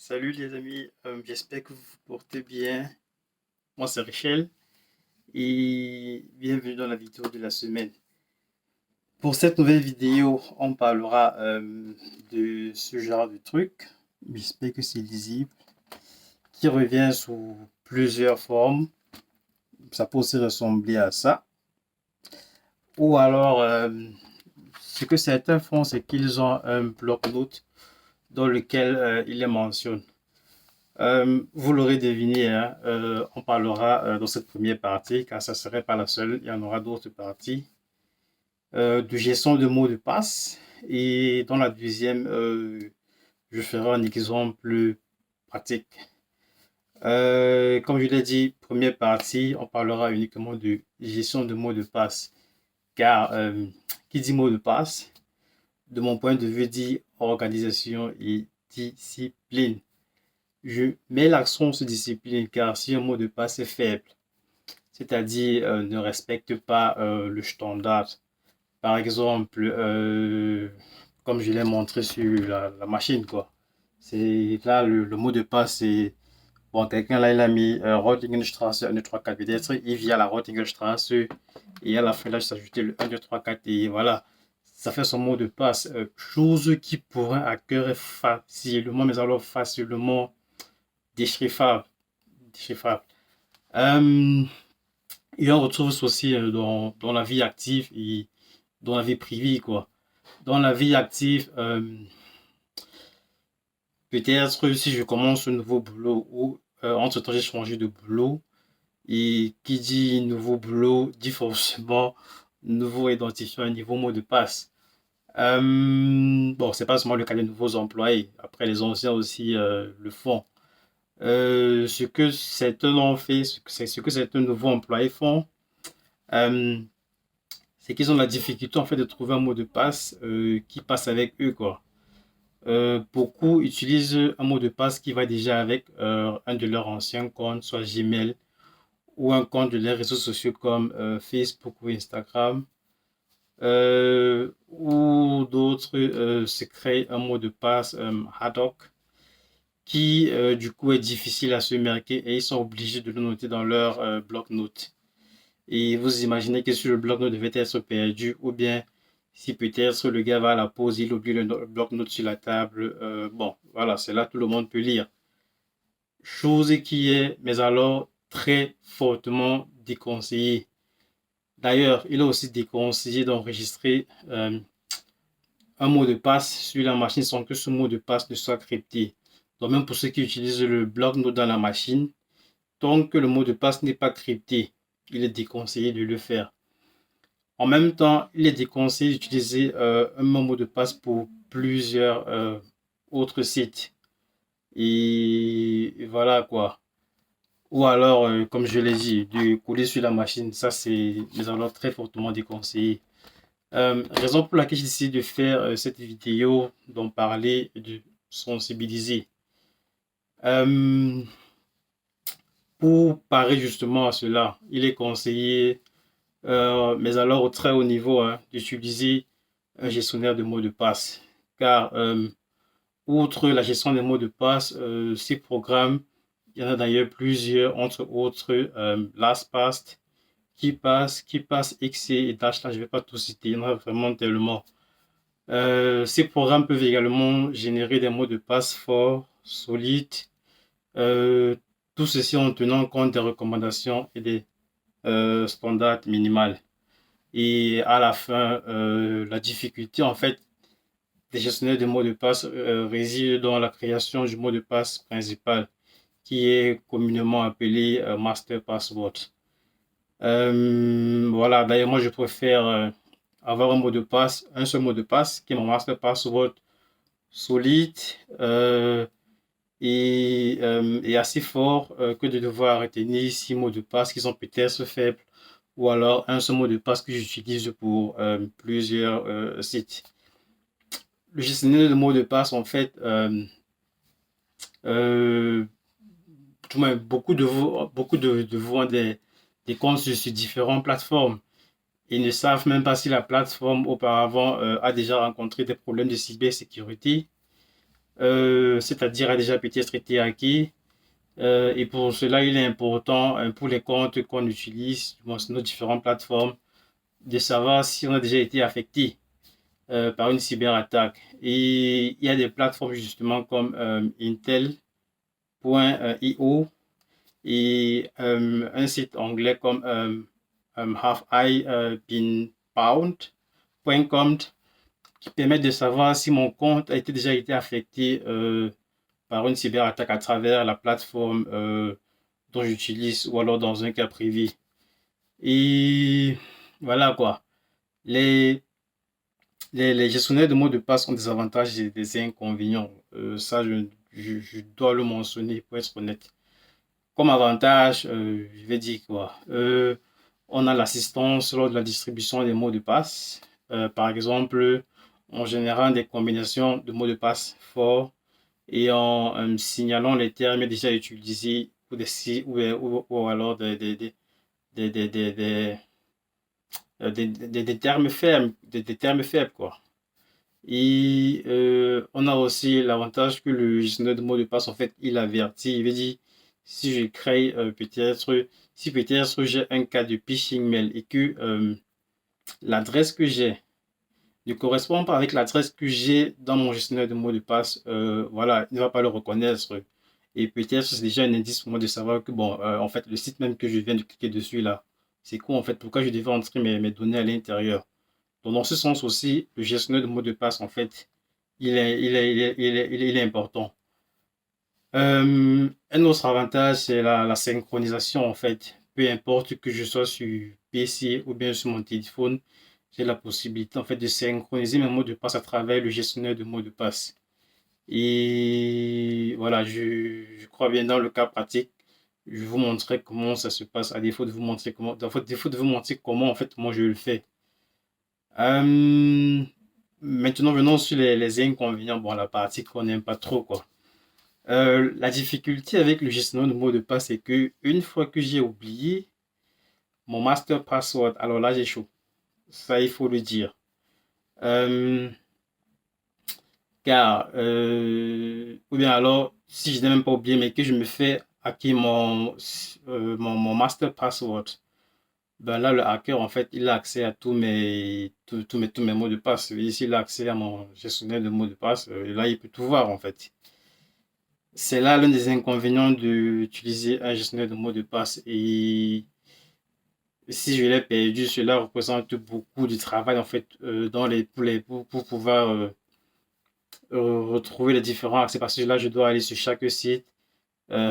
Salut les amis, j'espère que vous vous portez bien. Moi c'est Richel et bienvenue dans la vidéo de la semaine. Pour cette nouvelle vidéo, on parlera de ce genre de truc. J'espère que c'est lisible, qui revient sous plusieurs formes. Ça peut aussi ressembler à ça. Ou alors, ce que certains font, c'est qu'ils ont un bloc-notes dans lequel ils les mentionnent. Vous l'aurez deviné, hein, on parlera dans cette première partie, car ça ne serait pas la seule, il y en aura d'autres parties, de gestion de mots de passe. Et dans la deuxième, je ferai un exemple pratique. Comme je l'ai dit, première partie, on parlera uniquement de gestion de mots de passe, car qui dit mot de passe, de mon point de vue, dit organisation et discipline. Je mets l'accent sur discipline car si un mot de passe est faible, c'est-à-dire ne respecte pas le standard, par exemple, comme je l'ai montré sur la machine, quoi. C'est là le mot de passe, c'est bon, quelqu'un là il a mis Rottingenstrasse 1, 2, 3, 4, peut-être il vient à la Rottingenstrasse et à la fin là je s'ajouter le 1, 2, 3, 4 et voilà. Ça fait son mot de passe, chose qui pourrait à cœur facilement, mais alors facilement déchiffrable. Déchiffrable. Euh, et on retrouve ça aussi dans la vie active et dans la vie privée, quoi. Dans la vie active, peut-être si je commence un nouveau boulot ou entre-temps j'ai changé de boulot, et qui dit nouveau boulot dit forcément nouveau identifiant, un nouveau mot de passe. Bon, c'est pas seulement le cas des nouveaux employés, après les anciens aussi le font. Ce que certains ont fait, ce que certains nouveaux employés font, euh, c'est qu'ils ont la difficulté en fait de trouver un mot de passe qui passe avec eux, quoi. Beaucoup utilisent un mot de passe qui va déjà avec un de leurs anciens comptes, soit Gmail ou un compte de leurs réseaux sociaux comme Facebook ou Instagram. Ou d'autres se créent un mot de passe ad hoc qui du coup est difficile à se marquer et ils sont obligés de le noter dans leur bloc-notes. Et vous imaginez que si le bloc-notes devait être perdu ou bien si peut-être le gars va à la pause, il oublie le bloc-notes sur la table. Bon, voilà, c'est là tout le monde peut lire. Chose qui est, mais alors, très fortement déconseillée. D'ailleurs, il est aussi déconseillé d'enregistrer un mot de passe sur la machine sans que ce mot de passe ne soit crypté. Donc même pour ceux qui utilisent le bloc-notes dans la machine, tant que le mot de passe n'est pas crypté, il est déconseillé de le faire. En même temps, il est déconseillé d'utiliser un mot de passe pour plusieurs autres sites. Et voilà quoi. Ou alors, comme je l'ai dit, de coller sur la machine, ça c'est mais alors très fortement déconseillé. Raison pour laquelle j'ai décidé de faire cette vidéo, d'en parler, de sensibiliser. Euh, pour parer justement à cela, il est conseillé, mais alors au très haut niveau, hein, d'utiliser un gestionnaire de mots de passe. Car outre la gestion des mots de passe, ces programmes, il y en a d'ailleurs plusieurs, entre autres LastPass, KeePass, XC et Dash. Là, je ne vais pas tout citer, il y en a vraiment tellement. Ces programmes peuvent également générer des mots de passe forts, solides, euh, tout ceci en tenant compte des recommandations et des standards minimales. Et à la fin, la difficulté en fait des gestionnaires de mots de passe réside dans la création du mot de passe principal qui est communément appelé Master Password. Voilà, d'ailleurs moi je préfère avoir un mot de passe, un seul mot de passe qui est mon Master Password solide et assez fort que de devoir retenir 6 mots de passe qui sont peut-être faibles ou alors un seul mot de passe que j'utilise pour plusieurs sites. Le gestionnaire de mots de passe, en fait, euh, beaucoup de vous ont des comptes sur différentes plateformes et ne savent même pas si la plateforme auparavant a déjà rencontré des problèmes de cybersécurité. c'est-à-dire a déjà peut-être été acquis. Et pour cela, il est important pour les comptes qu'on utilise sur nos différentes plateformes de savoir si on a déjà été affecté par une cyberattaque. Et il y a des plateformes justement comme Intel.io et un site anglais comme Have I Been Bound.com qui permettent de savoir si mon compte a déjà été affecté par une cyberattaque à travers la plateforme dont j'utilise ou alors dans un cas privé. Et voilà quoi. Les, les gestionnaires de mots de passe ont des avantages et des inconvénients. Ça, je dois le mentionner pour être honnête. Comme avantage, je vais dire quoi. On a l'assistance lors de la distribution des mots de passe. Par exemple, en générant des combinaisons de mots de passe forts et en signalant les termes déjà utilisés ou, des, ou alors des, des termes faibles, des termes faibles, quoi. Et on a aussi l'avantage que le gestionnaire de mots de passe, en fait, il avertit. Il veut dire, si je crée peut-être, si peut-être j'ai un cas de phishing mail et que l'adresse que j'ai ne correspond pas avec l'adresse que j'ai dans mon gestionnaire de mots de passe, voilà, il ne va pas le reconnaître. Et peut-être c'est déjà un indice pour moi de savoir que, bon, en fait, le site même que je viens de cliquer dessus là, c'est quoi en fait, pourquoi je devais entrer mes données à l'intérieur. Donc, dans ce sens aussi, le gestionnaire de mots de passe, en fait, il est important. Un autre avantage, c'est la synchronisation, en fait. Peu importe que je sois sur PC ou bien sur mon téléphone, j'ai la possibilité, en fait, de synchroniser mes mots de passe à travers le gestionnaire de mots de passe. Et voilà, je crois bien dans le cas pratique, je vais vous montrer comment ça se passe, à défaut de vous montrer comment, à défaut de vous montrer comment, en fait, moi je le fais. Euh, Maintenant, venons sur les inconvénients. Bon, la partie qu'on n'aime pas trop, quoi. La difficulté avec le gestionnaire de mots de passe, c'est que une fois que j'ai oublié mon master password, alors là, j'ai chaud. Ça, il faut le dire. Euh, Car, ou bien alors, si je n'ai même pas oublié, mais que je me fais hacker mon master password, ben là, le hacker, en fait, il a accès à tous mes mots de passe. Et s'il a accès à mon gestionnaire de mots de passe, là, il peut tout voir, en fait. C'est là l'un des inconvénients d'utiliser un gestionnaire de mots de passe. Et si je l'ai perdu, cela représente beaucoup de travail, en fait, pour pouvoir retrouver les différents accès. Parce que là, je dois aller sur chaque site,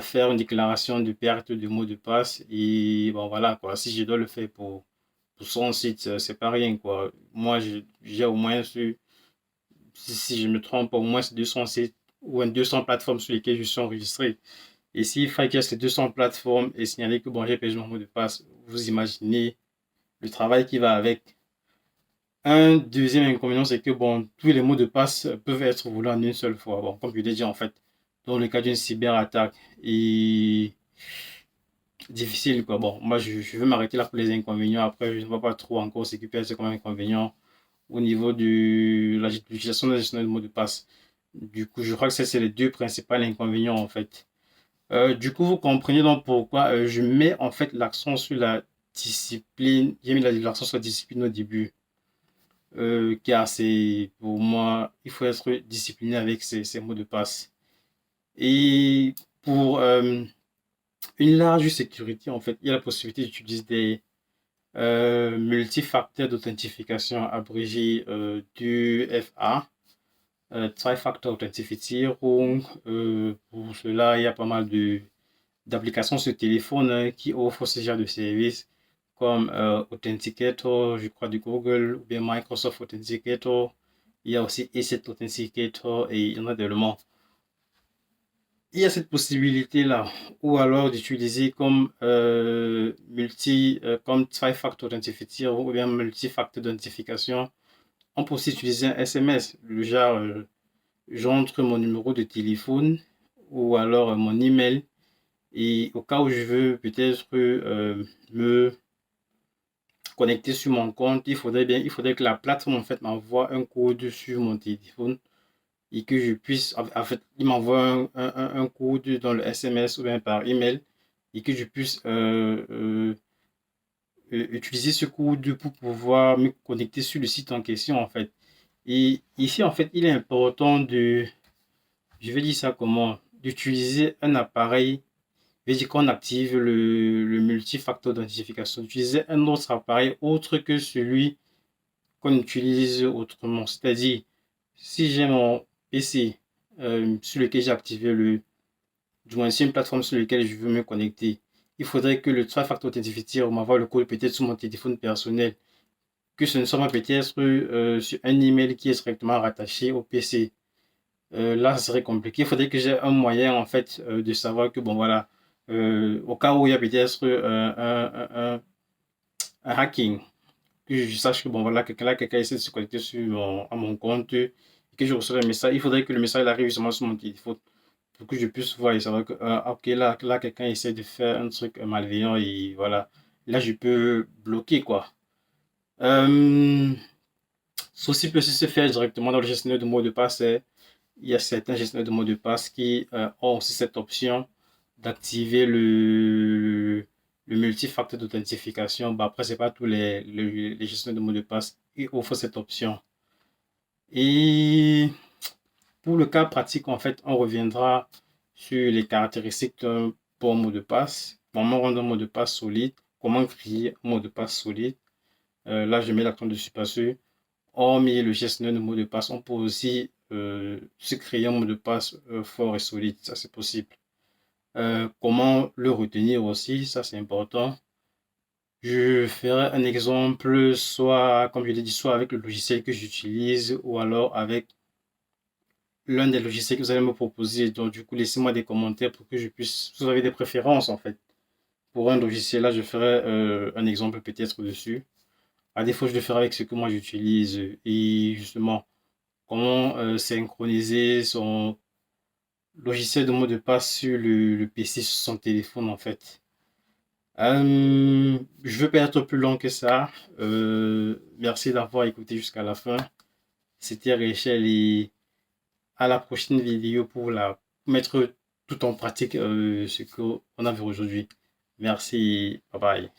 faire une déclaration de perte de mots de passe. Et bon, voilà, quoi. Si je dois le faire pour son site, c'est pas rien, quoi. Moi, j'ai au moins si je me trompe, au moins 200 sites ou 200 plateformes sur lesquelles je suis enregistré. Et s'il fallait qu'il y ait ces 200 plateformes et signaler que bon, j'ai perdu mon mot de passe, vous imaginez le travail qui va avec. Un deuxième inconvénient, c'est que bon, tous les mots de passe peuvent être volés en une seule fois. Bon, comme je l'ai dit en fait, dans le cas d'une cyberattaque. Et difficile, quoi. Bon, moi, je vais m'arrêter là pour les inconvénients. Après, je ne vois pas trop encore ce qui peut être comme inconvénient au niveau de l'utilisation de gestionnaire de mots de passe. Du coup, je crois que ça, c'est les deux principaux inconvénients, en fait. Du coup, vous comprenez donc pourquoi je mets en fait l'accent sur la discipline. J'ai mis l'accent sur la discipline au début. Car c'est pour moi, il faut être discipliné avec ces mots de passe. Et pour une large sécurité, en fait, il y a la possibilité d'utiliser des multifacteurs d'authentification abrégé 2FA, Tri-Factor Authentification. Pour cela, il y a pas mal d'applications sur téléphone qui offrent ce genre de services comme Authenticator, je crois, de Google, ou bien Microsoft Authenticator. Il y a aussi ESET Authenticator et il y en a tellement. Il y a cette possibilité-là, ou alors d'utiliser comme comme Tri-Factor Authentifier ou bien multi-factor d'authentification. On peut aussi utiliser un SMS, le genre, j'entre mon numéro de téléphone ou alors mon email. Et au cas où je veux peut-être me connecter sur mon compte, il faudrait que la plateforme en fait m'envoie un code sur mon téléphone. et que je puisse, en fait, il m'envoie un code dans le SMS ou bien par email et que je puisse utiliser ce code pour pouvoir me connecter sur le site en question, en fait. Et ici, en fait, il est important je vais dire ça comment, d'utiliser un appareil, je vais dire qu'on active le multifacteur d'identification, d'utiliser un autre appareil autre que celui qu'on utilise autrement. C'est-à-dire, si j'ai mon PC sur lequel j'ai activé du moins, c'est une plateforme sur laquelle je veux me connecter, il faudrait que le trois-factor authentifier m'envoie le code peut-être sur mon téléphone personnel, que ce ne soit pas peut-être sur un email qui est directement rattaché au PC. Là, ça serait compliqué. Il faudrait que j'ai un moyen, en fait, de savoir que, bon, voilà, au cas où il y a peut-être un hacking, que je sache que, bon, voilà, quelqu'un essaie de se connecter à mon compte et que je reçois un message. Il faudrait que le message arrive justement sur mon téléphone pour que je puisse voir et savoir que, ok, là quelqu'un essaie de faire un truc malveillant et voilà. Là, je peux bloquer, quoi. Euh, Ceci peut aussi se faire directement dans le gestionnaire de mots de passe. Il y a certains gestionnaires de mots de passe qui ont aussi cette option d'activer le multifacteur d'authentification. Bah, après, c'est pas tous les gestionnaires de mots de passe qui offrent cette option. Et pour le cas pratique, en fait, on reviendra sur les caractéristiques d'un bon mot de passe, comment rendre un mot de passe solide, comment créer un mot de passe solide. Là, je mets l'accent dessus parce que, hormis le gestionnaire de mot de passe, on peut aussi se créer un mot de passe fort et solide. Ça, c'est possible. Comment le retenir aussi, ça, c'est important. Je ferai un exemple, soit, comme je l'ai dit, soit avec le logiciel que j'utilise ou alors avec l'un des logiciels que vous allez me proposer. Donc, du coup, laissez-moi des commentaires pour que je puisse. Vous avez des préférences, en fait. Pour un logiciel, là, je ferai un exemple peut-être dessus. À défaut, je le ferai avec ce que moi j'utilise et justement, comment synchroniser son logiciel de mot de passe sur le PC, sur son téléphone, en fait. Je veux pas être plus long que ça. Merci d'avoir écouté jusqu'à la fin. C'était Rachel et à la prochaine vidéo pour mettre tout en pratique ce qu'on a vu aujourd'hui. Merci, bye bye.